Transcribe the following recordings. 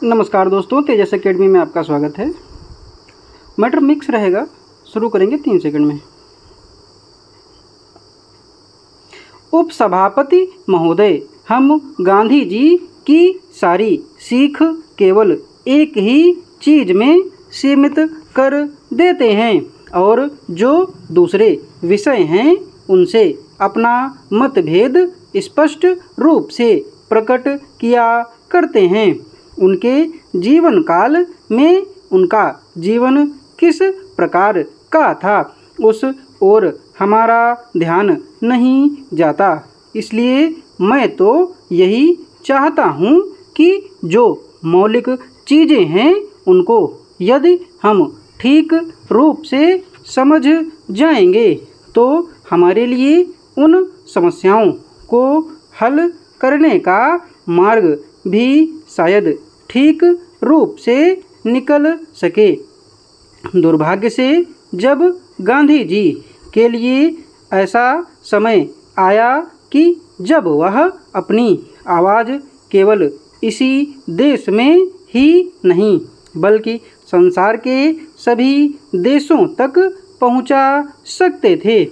नमस्कार दोस्तों, तेजस एकेडमी में आपका स्वागत है। मैटर मिक्स रहेगा, शुरू करेंगे 3 सेकंड में। उपसभापति महोदय, हम गांधी जी की सारी सीख केवल एक ही चीज़ में सीमित कर देते हैं और जो दूसरे विषय हैं उनसे अपना मतभेद स्पष्ट रूप से प्रकट किया करते हैं। उनके जीवन काल में उनका जीवन किस प्रकार का था उस ओर हमारा ध्यान नहीं जाता। इसलिए मैं तो यही चाहता हूँ कि जो मौलिक चीज़ें हैं उनको यदि हम ठीक रूप से समझ जाएंगे तो हमारे लिए उन समस्याओं को हल करने का मार्ग भी शायद ठीक रूप से निकल सके। दुर्भाग्य से जब गांधी जी के लिए ऐसा समय आया कि जब वह अपनी आवाज़ केवल इसी देश में ही नहीं बल्कि संसार के सभी देशों तक पहुंचा सकते थे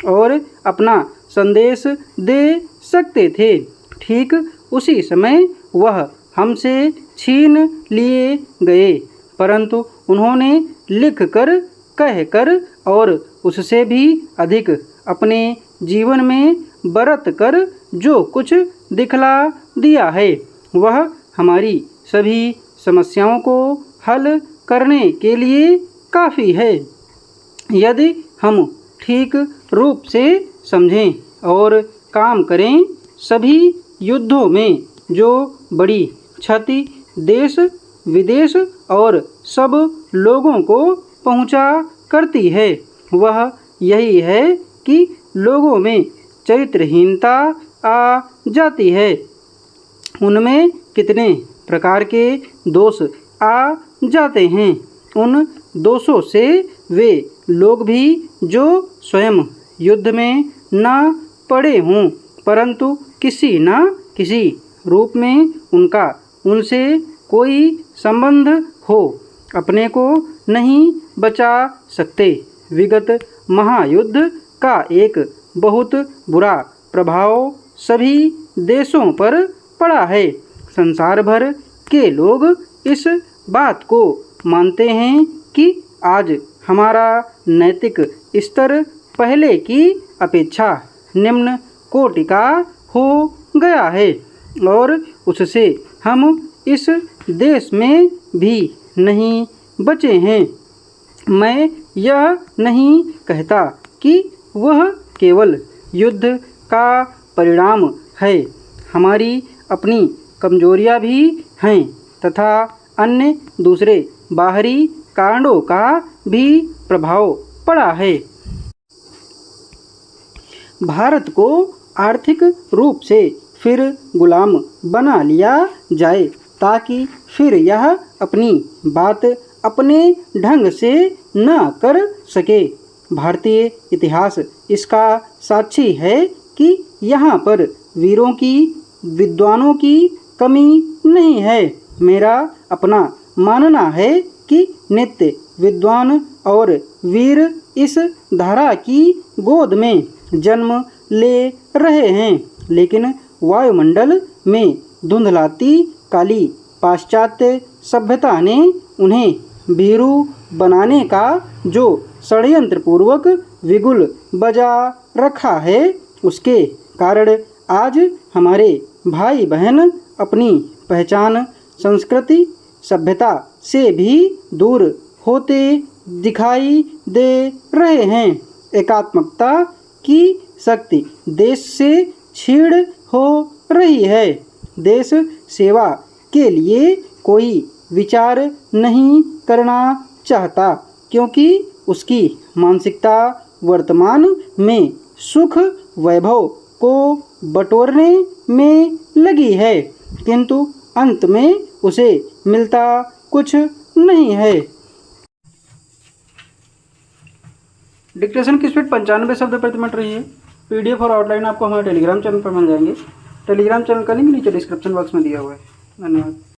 और अपना संदेश दे सकते थे, ठीक उसी समय वह हमसे छीन लिए गए। परंतु उन्होंने लिख कर, कह कर और उससे भी अधिक अपने जीवन में बरत कर जो कुछ दिखला दिया है वह हमारी सभी समस्याओं को हल करने के लिए काफ़ी है। यदि हम ठीक रूप से समझें और काम करें, सभी युद्धों में जो बड़ी क्षति देश विदेश और सब लोगों को पहुंचा करती है वह यही है कि लोगों में चरित्रहीनता आ जाती है। उनमें कितने प्रकार के दोष आ जाते हैं। उन दोषों से वे लोग भी जो स्वयं युद्ध में न पड़े हों परंतु किसी न किसी रूप में उनका उनसे कोई संबंध हो, अपने को नहीं बचा सकते। विगत महायुद्ध का एक बहुत बुरा प्रभाव सभी देशों पर पड़ा है। संसार भर के लोग इस बात को मानते हैं कि आज हमारा नैतिक स्तर पहले की अपेक्षा निम्न कोटि का हो गया है और उससे हम इस देश में भी नहीं बचे हैं। मैं यह नहीं कहता कि वह केवल युद्ध का परिणाम है, हमारी अपनी कमजोरियां भी हैं तथा अन्य दूसरे बाहरी कारणों का भी प्रभाव पड़ा है। भारत को आर्थिक रूप से फिर गुलाम बना लिया जाए ताकि फिर यह अपनी बात अपने ढंग से न कर सके। भारतीय इतिहास इसका साक्षी है कि यहाँ पर वीरों की, विद्वानों की कमी नहीं है। मेरा अपना मानना है कि नित्य विद्वान और वीर इस धारा की गोद में जन्म ले रहे हैं, लेकिन वायुमंडल में धुंधलाती काली पाश्चात्य सभ्यता ने उन्हें भीरू बनाने का जो षड्यंत्रपूर्वक बिगुल बजा रखा है उसके कारण आज हमारे भाई बहन अपनी पहचान, संस्कृति, सभ्यता से भी दूर होते दिखाई दे रहे हैं। एकात्मकता की शक्ति देश से छीड़ हो रही है। देश सेवा के लिए कोई विचार नहीं करना चाहता क्योंकि उसकी मानसिकता वर्तमान में सुख वैभव को बटोरने में लगी है, किंतु अंत में उसे मिलता कुछ नहीं है। डिक्टेशन की स्पीड 95 शब्द प्रति मिनट रही है। PDF और आउटलाइन आपको हमारे टेलीग्राम चैनल पर मिल जाएंगे। टेलीग्राम चैनल का लिंक नीचे डिस्क्रिप्शन बॉक्स में दिया हुआ है। धन्यवाद।